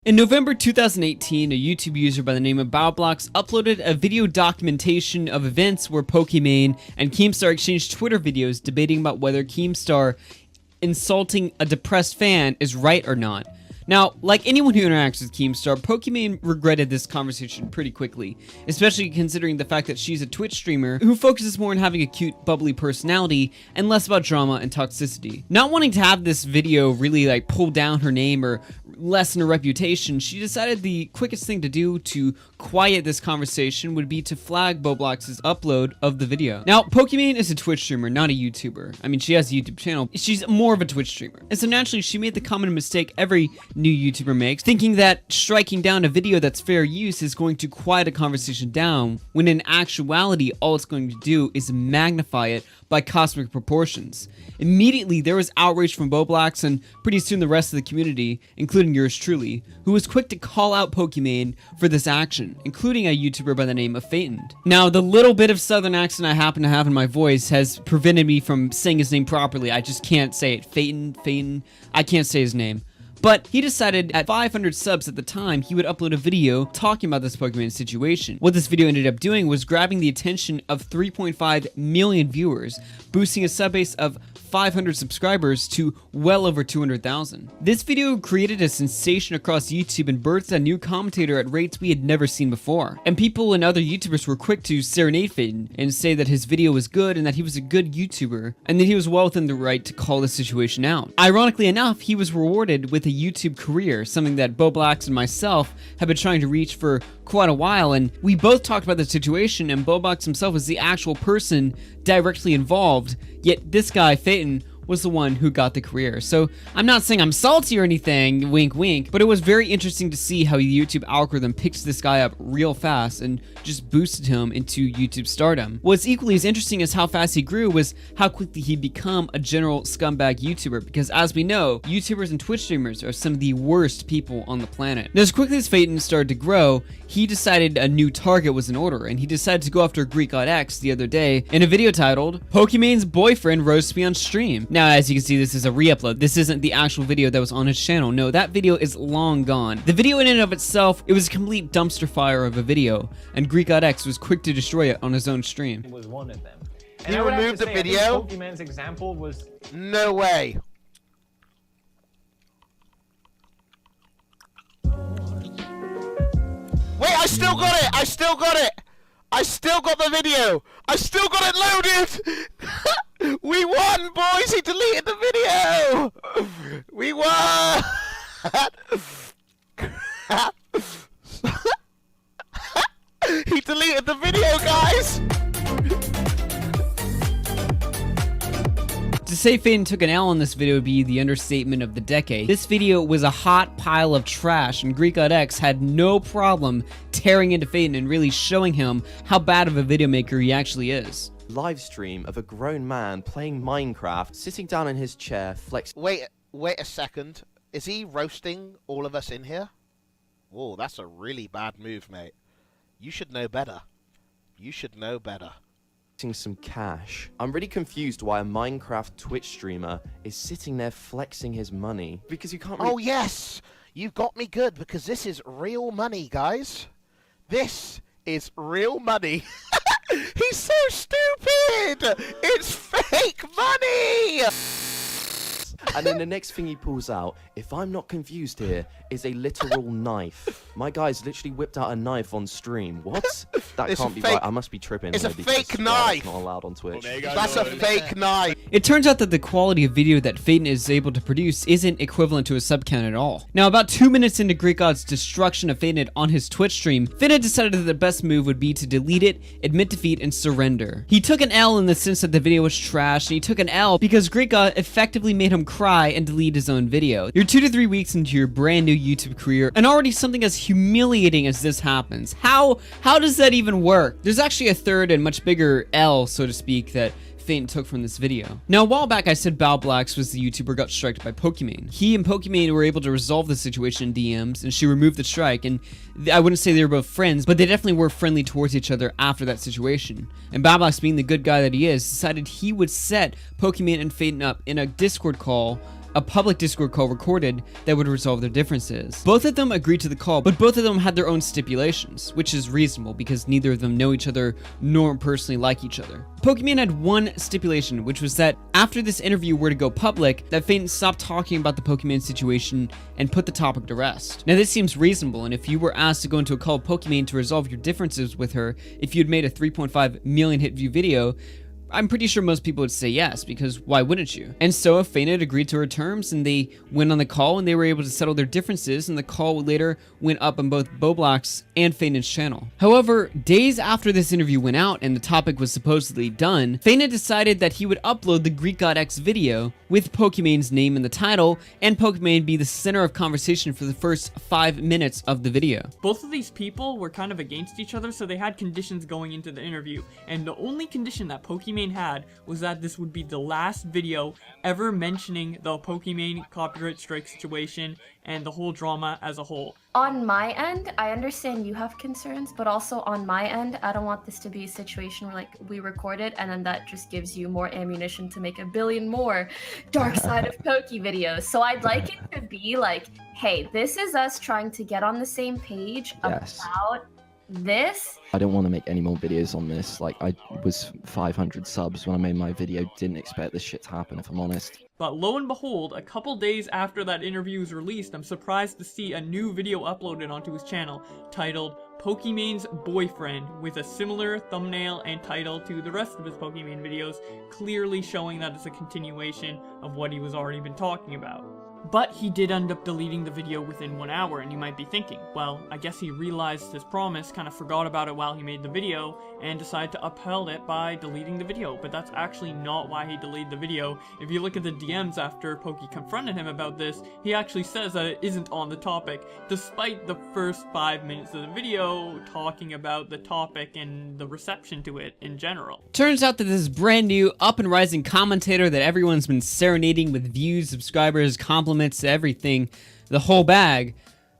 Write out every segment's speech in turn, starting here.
In November 2018, a YouTube user by the name of Bowblax uploaded a video documentation of events where Pokimane and Keemstar exchanged Twitter videos debating about whether Keemstar insulting a depressed fan is right or not. Now, like anyone who interacts with Keemstar, Pokimane regretted this conversation pretty quickly, especially considering the fact that she's a Twitch streamer who focuses more on having a cute, bubbly personality and less about drama and toxicity. Not wanting to have this video really pull down her name or lessen her reputation, she decided the quickest thing to do to quiet this conversation would be to flag Bowblax's upload of the video. Now, Pokimane is a Twitch streamer, not a YouTuber. I mean, she has a YouTube channel. She's more of a Twitch streamer. And so naturally, she made the common mistake every new YouTuber makes, thinking that striking down a video that's fair use is going to quiet a conversation down, when in actuality, all it's going to do is magnify it by cosmic proportions. Immediately, there was outrage from Bowblax and pretty soon the rest of the community, including yours truly, who was quick to call out Pokimane for this action, including a YouTuber by the name of Phaeton. Now, the little bit of southern accent I happen to have in my voice has prevented me from saying his name properly. I just can't say it. Phaeton, I can't say his name. But he decided at 500 subs at the time, he would upload a video talking about this Pokimane situation. What this video ended up doing was grabbing the attention of 3.5 million viewers, boosting a sub base of 500 subscribers to well over 200,000. This video created a sensation across YouTube and birthed a new commentator at rates we had never seen before. And people and other YouTubers were quick to serenade Phaeton and say that his video was good and that he was a good YouTuber and that he was well within the right to call the situation out. Ironically enough, he was rewarded with a YouTube career, something that Bowblax and myself have been trying to reach for quite a while, and we both talked about the situation, and Bowblax himself was the actual person directly involved, yet this guy, Phaeton, was the one who got the career. So I'm not saying I'm salty or anything, wink wink, but it was very interesting to see how the YouTube algorithm picked this guy up real fast and just boosted him into YouTube stardom. What's equally as interesting as how fast he grew was how quickly he became a general scumbag YouTuber, because as we know, YouTubers and Twitch streamers are some of the worst people on the planet. Now, as quickly as Phaeton started to grow, he decided a new target was in order, and he decided to go after GreekGodX the other day in a video titled, "Pokimane's Boyfriend Roasts Me on Stream." Now, as you can see, this is a re-upload. This isn't the actual video that was on his channel. No, that video is long gone. The video in and of itself, it was a complete dumpster fire of a video, and GreekGodX was quick to destroy it on his own stream. Was one of them. And he removed the video? Pokimane's example was... No way. Wait, I still got it! I still got it! I still got the video! I still got it loaded! We won, boys! He deleted the video! We won! He deleted the video, guys! To say Phaeton took an L on this video would be the understatement of the decade. This video was a hot pile of trash, and GreekGodX had no problem tearing into Phaeton and really showing him how bad of a video maker he actually is. Live stream of a grown man playing Minecraft, sitting down in his chair, flexing. Wait a second. Is he roasting all of us in here? Whoa, that's a really bad move, mate. You should know better. You should know better. Some cash. I'm really confused why a Minecraft Twitch streamer is sitting there flexing his money, because you can't really... Oh yes! You got me good, because this is real money, guys. This is real money. He's so stupid! It's fake money! And then the next thing he pulls out, if I'm not confused here, is a literal knife. My guy's literally whipped out a knife on stream. What? That It's can't a be fake- right. I must be tripping. it's here a because fake knife! It's not allowed on Twitch. That's a fake knife! It turns out that the quality of video that Phaeton is able to produce isn't equivalent to a sub count at all. Now, about 2 minutes into GreekGod's destruction of Phaeton on his Twitch stream, Phaeton decided that the best move would be to delete it, admit defeat, and surrender. He took an L in the sense that the video was trash, and he took an L because GreekGod effectively made him cry and delete his own video. You're 2 to 3 weeks into your brand new YouTube career, and already something as humiliating as this happens. How does that even work? There's actually a third and much bigger L, so to speak, that Phaeton took from this video. Now, a while back, I said Bowblax was the YouTuber got striked by Pokimane. He and Pokimane were able to resolve the situation in DMs, and she removed the strike, and I wouldn't say they were both friends, but they definitely were friendly towards each other after that situation. And Bowblax, being the good guy that he is, decided he would set Pokimane and Phaeton up in a Discord call a public Discord call recorded that would resolve their differences. Both of them agreed to the call, but both of them had their own stipulations, which is reasonable because neither of them know each other nor personally like each other. Pokimane had one stipulation, which was that after this interview were to go public, that Phaeton stop talking about the Pokimane situation and put the topic to rest. Now this seems reasonable, and if you were asked to go into a call with Pokimane to resolve your differences with her, if you had made a 3.5 million hit view video, I'm pretty sure most people would say yes, because why wouldn't you? And so Phaeton agreed to her terms, and they went on the call, and they were able to settle their differences, and the call later went up on both Bowblax and Phaeton's channel. However, days after this interview went out and the topic was supposedly done, Phaeton decided that he would upload the Greek God X video with Pokimane's name in the title, and Pokimane be the center of conversation for the first 5 minutes of the video. Both of these people were kind of against each other, so they had conditions going into the interview, and the only condition that Pokimane had was that this would be the last video ever mentioning the Pokimane copyright strike situation and the whole drama as a whole. On my end, I understand you have concerns, but also on my end, I don't want this to be a situation where like we record it and then that just gives you more ammunition to make a billion more dark side of Poke videos. So I'd like it to be like, hey, this is us trying to get on the same page about this. I don't want to make any more videos on this. Like, I was 500 subs when I made my video. Didn't expect this shit to happen, if I'm honest. But lo and behold, a couple days after that interview was released, I'm surprised to see a new video uploaded onto his channel titled Pokimane's Boyfriend, with a similar thumbnail and title to the rest of his Pokimane videos, clearly showing that it's a continuation of what he was already been talking about. But he did end up deleting the video within 1 hour, and you might be thinking, well, I guess he realized his promise, kind of forgot about it while he made the video, and decided to uphold it by deleting the video. But that's actually not why he deleted the video. If you look at the DMs after Poki confronted him about this, he actually says that it isn't on the topic, despite the first 5 minutes of the video talking about the topic and the reception to it in general. Turns out that this brand new up and rising commentator that everyone's been serenading with views, subscribers, compliments, everything, the whole bag.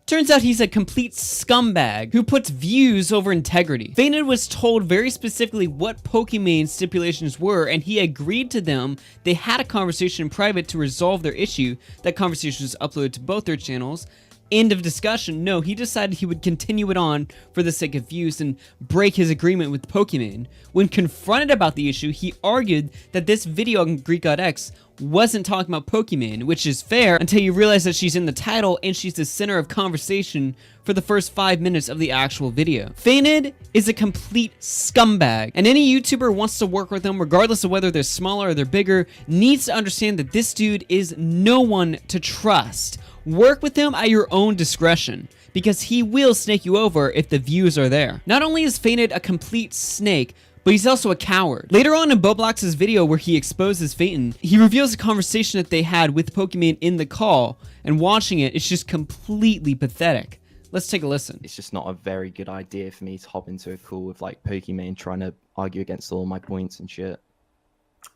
Turns out he's a complete scumbag who puts views over integrity. Phaeton was told very specifically what Pokimane's stipulations were, and he agreed to them. They had a conversation in private to resolve their issue. That conversation was uploaded to both their channels. End of discussion. No, he decided he would continue it on for the sake of views and break his agreement with Pokimane. When confronted about the issue, he argued that this video on Greek God X wasn't talking about Pokimane, which is fair until you realize that she's in the title and she's the center of conversation for the first 5 minutes of the actual video. Phaeton is a complete scumbag, and any YouTuber who wants to work with him, regardless of whether they're smaller or they're bigger, needs to understand that this dude is no one to trust. Work with him at your own discretion, because he will snake you over if the views are there. Not only is Phaeton a complete snake, but he's also a coward. Later on in Bowblax's video where he exposes Phaeton, he reveals a conversation that they had with Pokimane in the call, and watching it, it's just completely pathetic. Let's take a listen. It's just not a very good idea for me to hop into a call with like Pokimane trying to argue against all my points and shit.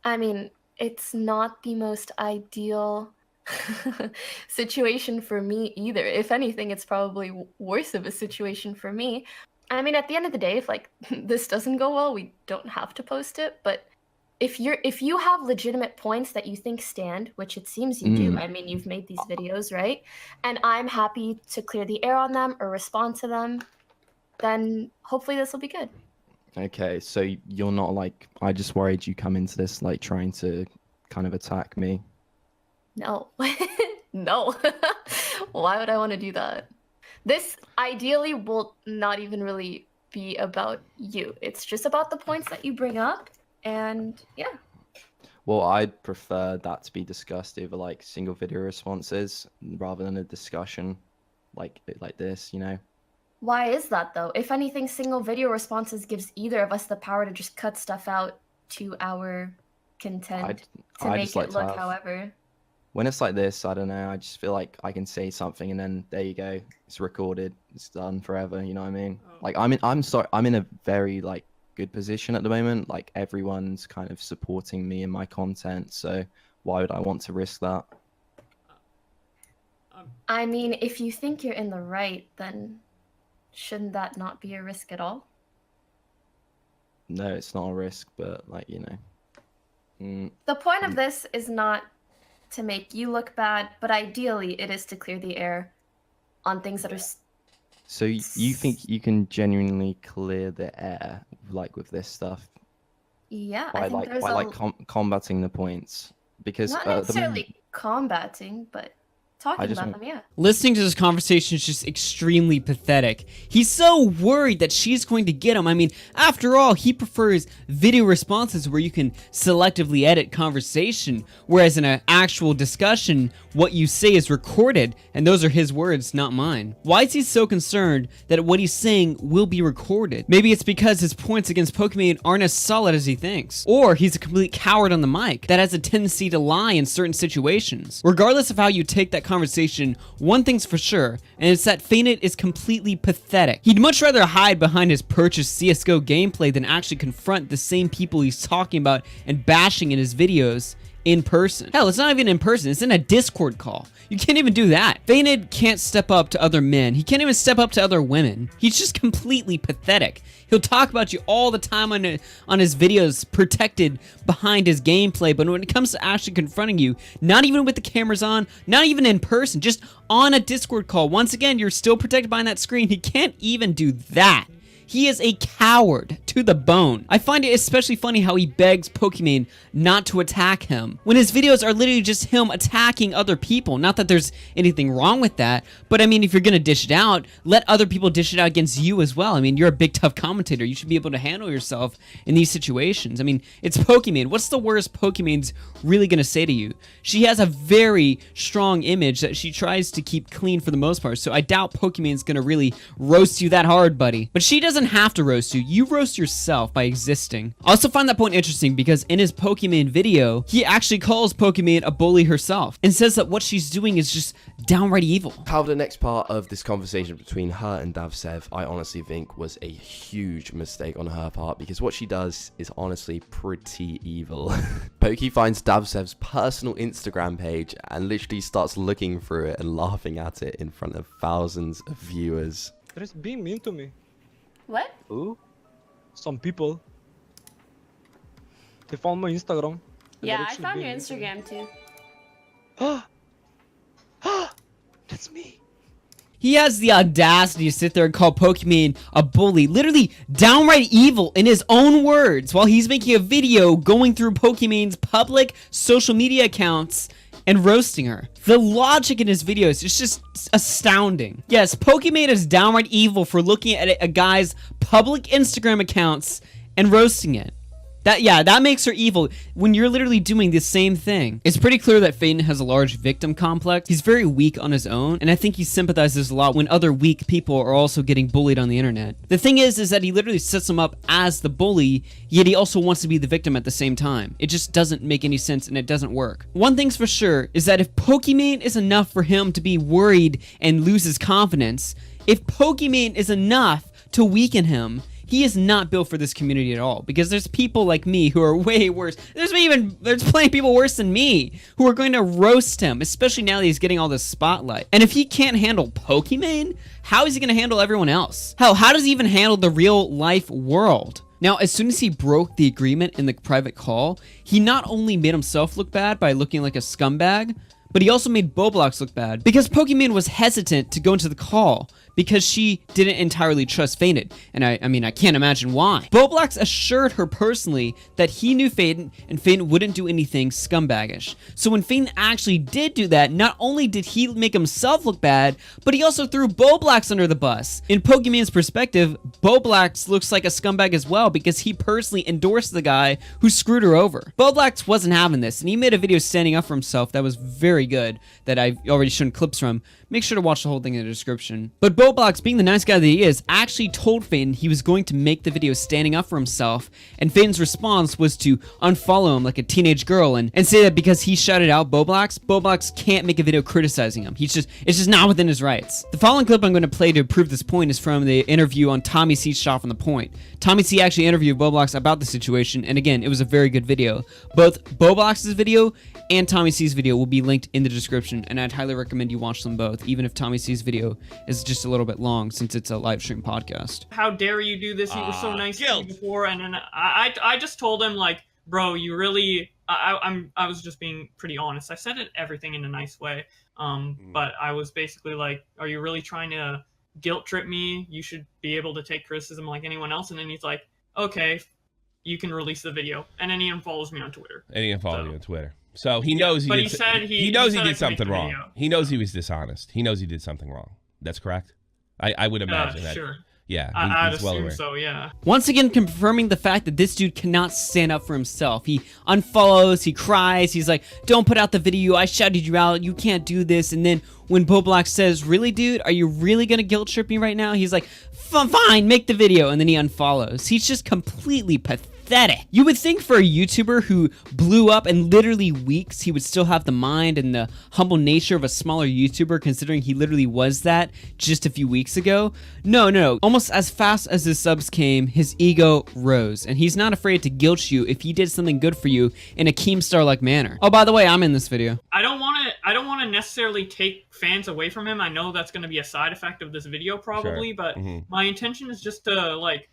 I mean, it's not the most ideal situation for me either. If anything, it's probably worse of a situation for me. I mean, at the end of the day, if like this doesn't go well, we don't have to post it. But if you have legitimate points that you think stand, which it seems you do, I mean, you've made these videos, right? And I'm happy to clear the air on them or respond to them, then hopefully this will be good. Okay, so you're not like, I just worried you come into this like trying to kind of attack me. No. No. Why would I want to do that? This ideally will not even really be about you. It's just about the points that you bring up, and yeah. Well, I'd prefer that to be discussed over like single video responses rather than a discussion like this, you know? Why is that though? If anything, single video responses gives either of us the power to just cut stuff out to our content to make it look however. When it's like this, I don't know, I just feel like I can say something and then there you go, it's recorded, it's done forever, you know what I mean? Like I'm in a very like good position at the moment, like everyone's kind of supporting me and my content, so why would I want to risk that? I mean, if you think you're in the right, then shouldn't that not be a risk at all? No, it's not a risk, but like, you know. The point of this is not to make you look bad, but ideally it is to clear the air on things that are So you think you can genuinely clear the air, like with this stuff, yeah, I by think there's a combating the points? Because not the necessarily combating, but talking just about want- them, yeah. Listening to this conversation is just extremely pathetic. He's so worried that she's going to get him. I mean, after all, he prefers video responses where you can selectively edit conversation, whereas in an actual discussion, what you say is recorded, and those are his words, not mine. Why is he so concerned that what he's saying will be recorded? Maybe it's because his points against Pokimane aren't as solid as he thinks. Or he's a complete coward on the mic that has a tendency to lie in certain situations. Regardless of how you take that conversation, one thing's for sure, and it's that Fainit is completely pathetic. He'd much rather hide behind his purchased CSGO gameplay than actually confront the same people he's talking about and bashing in his videos in person. Hell, it's not even in person, it's in a Discord call. You can't even do that. Fainit can't step up to other men. He can't even step up to other women. He's just completely pathetic. He'll talk about you all the time on his videos, protected behind his gameplay, but when it comes to actually confronting you, not even with the cameras on, not even in person, just on a Discord call, once again, you're still protected behind that screen. He can't even do that. He is a coward to the bone. I find it especially funny how he begs Pokimane not to attack him, when his videos are literally just him attacking other people. Not that there's anything wrong with that, but I mean, if you're gonna dish it out, let other people dish it out against you as well. I mean, you're a big, tough commentator. You should be able to handle yourself in these situations. I mean, it's Pokimane. What's the worst Pokimane's really gonna say to you? She has a very strong image that she tries to keep clean for the most part, so I doubt Pokimane's gonna really roast you that hard, buddy. But she doesn't have to roast you. You roast yourself by existing. I also find that point interesting because in his Pokimane video, he actually calls Pokimane a bully herself and says that what she's doing is just downright evil. However, the next part of this conversation between her and Davsev, I honestly think was a huge mistake on her part, because what she does is honestly pretty evil. Poki finds Davsev's personal Instagram page and literally starts looking through it and laughing at it in front of thousands of viewers. They're just being mean to me. What? Ooh. Some people. They found my Instagram. and Yeah, they're I actually found being your mean to me. Instagram too. That's me. He has the audacity to sit there and call Pokimane a bully, literally downright evil in his own words, while he's making a video going through Pokimane's public social media accounts and roasting her. The logic in his videos is just astounding. Yes, Pokimane is downright evil for looking at a guy's public Instagram accounts and roasting it. That makes her evil when you're literally doing the same thing. It's pretty clear that Fainit has a large victim complex. He's very weak on his own, and I think he sympathizes a lot when other weak people are also getting bullied on the internet. The thing is that he literally sets him up as the bully, yet he also wants to be the victim at the same time. It just doesn't make any sense, and it doesn't work. One thing's for sure is that if Pokimane is enough for him to be worried and lose his confidence, if Pokimane is enough to weaken him, he is not built for this community at all, because there's people like me who are way worse. There's plenty of people worse than me who are going to roast him, especially now that he's getting all this spotlight. And if he can't handle Pokimane, how is he going to handle everyone else? Hell, how does he even handle the real life world? Now, as soon as he broke the agreement in the private call, he not only made himself look bad by looking like a scumbag, but he also made Bowblax look bad, because Pokimane was hesitant to go into the call because she didn't entirely trust Fainit, and I mean, I can't imagine why. Bowblax assured her personally that he knew Fainit, and Fainit wouldn't do anything scumbaggish. So when Fainit actually did do that, not only did he make himself look bad, but he also threw Bowblax under the bus. In Pokimane's perspective, Bowblax looks like a scumbag as well, because he personally endorsed the guy who screwed her over. Bowblax wasn't having this, and he made a video standing up for himself that was very good, that I've already shown clips from. Make sure to watch the whole thing in the description. But Bowblax, being the nice guy that he is, actually told Fainit he was going to make the video standing up for himself, and Fainit's response was to unfollow him like a teenage girl and say that because he shouted out Bowblax can't make a video criticizing him. It's just not within his rights. The following clip I'm going to play to prove this point is from the interview on Tommy C's Shot from the Point. Tommy C actually interviewed Bowblax about the situation, and again, it was a very good video. Both Bowblax's video and Tommy C's video will be linked in the description, and I'd highly recommend you watch them both, even if Tommy C's video is just a little bit long since it's a live stream podcast. How dare you do this? You were so nice to me before, and then I just told him, like, bro, you really I was just being pretty honest. I said everything in a nice way. But I was basically like, are you really trying to guilt trip me? You should be able to take criticism like anyone else. And then he's like, okay, you can release the video. And then he unfollows me on Twitter. And he unfollowed you on Twitter. So he knows but he knows he did something wrong. He knows he was dishonest. He knows he did something wrong. That's correct? I would imagine that. Sure. Yeah, I'd he's well assume aware. so, yeah. Once again, confirming the fact that this dude cannot stand up for himself. He unfollows, he cries, he's like, don't put out the video, I shouted you out, you can't do this. And then when Bowblax says, really, dude, are you really gonna guilt trip me right now? He's like, fine, make the video. And then he unfollows. He's just completely pathetic. You would think for a YouTuber who blew up in literally weeks, he would still have the mind and the humble nature of a smaller YouTuber, considering he literally was that just a few weeks ago. No. Almost as fast as his subs came, his ego rose, and he's not afraid to guilt you if he did something good for you in a Keemstar-like manner. Oh, by the way, I'm in this video. I don't want to necessarily take fans away from him. I know that's going to be a side effect of this video probably, but my intention is just to, like,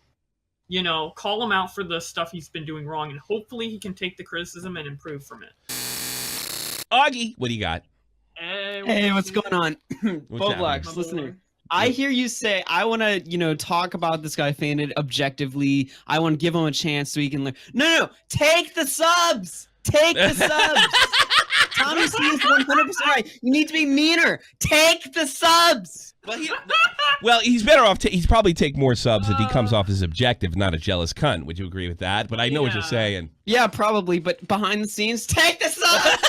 you know, call him out for the stuff he's been doing wrong, and hopefully he can take the criticism and improve from it. Augie, what do you got? Hey, what's going on? Bowblax, listen here. I hear you say, I want to, you know, talk about this guy Fainted objectively. I want to give him a chance so he can learn. No, take the subs! Take the subs! Tommy C is 100% right. You need to be meaner. Take the subs! Well, he's better off. He's probably take more subs if he comes off as objective, not a jealous cunt. Would you agree with that? But I know what you're saying. Yeah, probably. But behind the scenes, take the subs!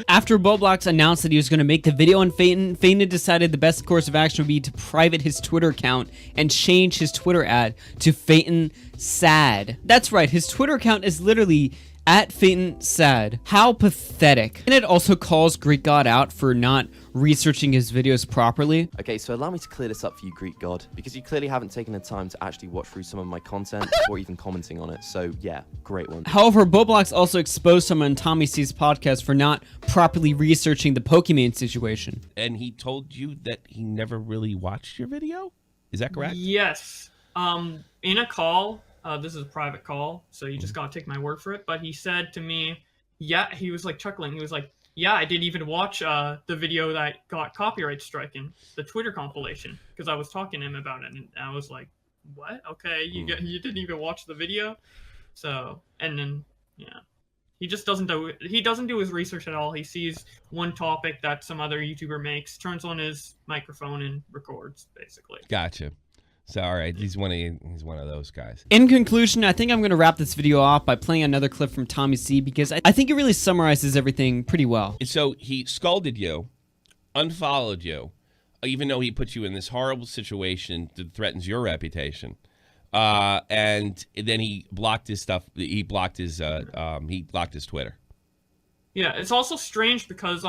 After Bowblax announced that he was going to make the video on Fainted decided the best course of action would be to private his Twitter account and change his Twitter ad to Phaeton Sad. That's right, his Twitter account is literally at Phaeton Sad. How pathetic. And it also calls Greek God out for not researching his videos properly. Okay, so allow me to clear this up for you, Greek God, because you clearly haven't taken the time to actually watch through some of my content before even commenting on it. So yeah, great one. However, Bowblax also exposed him on Tommy C's podcast for not properly researching the Pokimane situation. And he told you that he never really watched your video? Is that correct? Yes. In a call, this is a private call, so you just gotta take my word for it, but he said to me, yeah, he was like chuckling, he was like, yeah, I didn't even watch the video that got copyright stricken, the Twitter compilation, because I was talking to him about it, and I was like, what? Okay, you didn't even watch the video? So, and then, yeah. He just doesn't do his research at all. He sees one topic that some other YouTuber makes, turns on his microphone and records, basically. Gotcha. So, all right, he's one of those guys. In conclusion, I think I'm going to wrap this video off by playing another clip from Tommy C because I think it really summarizes everything pretty well. So he scolded you, unfollowed you, even though he put you in this horrible situation that threatens your reputation. And then he blocked his stuff. He blocked his Twitter. Yeah, it's also strange because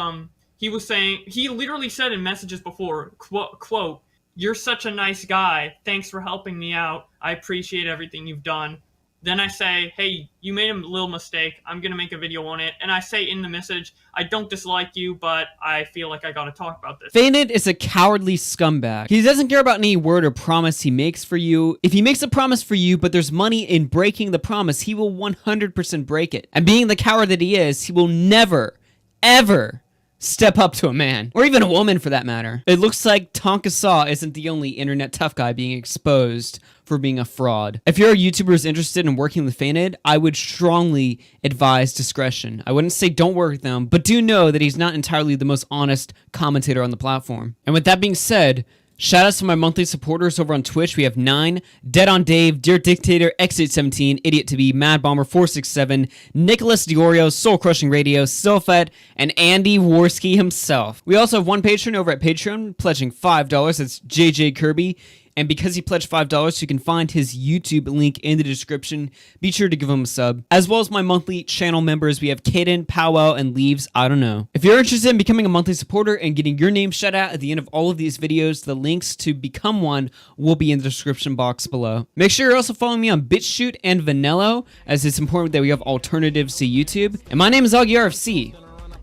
he literally said in messages before, quote, "You're such a nice guy. Thanks for helping me out. I appreciate everything you've done." Then I say, hey, you made a little mistake. I'm going to make a video on it. And I say in the message, I don't dislike you, but I feel like I got to talk about this. Fainted is a cowardly scumbag. He doesn't care about any word or promise he makes for you. If he makes a promise for you, but there's money in breaking the promise, he will 100% break it. And being the coward that he is, he will never, ever step up to a man, or even a woman for that matter. It looks like Tonka Saw isn't the only internet tough guy being exposed for being a fraud. If you're a YouTuber who's interested in working with Fainted, I would strongly advise discretion. I wouldn't say don't work with them, but do know that he's not entirely the most honest commentator on the platform. And with that being said, shout outs to my monthly supporters over on Twitch. We have 9, Dead on Dave, Dear Dictator, X817, Idiot to Be, Mad Bomber 467, Nicholas Diorio, Soul Crushing Radio, Silfet, and Andy Worski himself. We also have one patron over at Patreon pledging $5. That's JJ Kirby. And because he pledged $5, you can find his YouTube link in the description. Be sure to give him a sub. As well as my monthly channel members, we have Kaden, Powwow, and Leaves. I don't know. If you're interested in becoming a monthly supporter and getting your name shout out at the end of all of these videos, the links to become one will be in the description box below. Make sure you're also following me on BitChute and Vanello, as it's important that we have alternatives to YouTube. And my name is Augie RFC,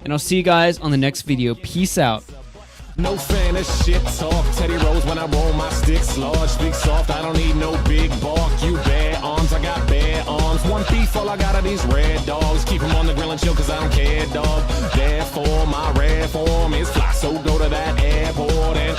and I'll see you guys on the next video. Peace out. No fan of shit talk. Teddy Rose when I roll my sticks large. Speak soft, I don't need no big bark. You bare arms, I got bare arms. One beef, all I got are these red dogs. Keep them on the grill and chill cause I don't care, dog. Therefore, my rare form is fly, so go to that airport and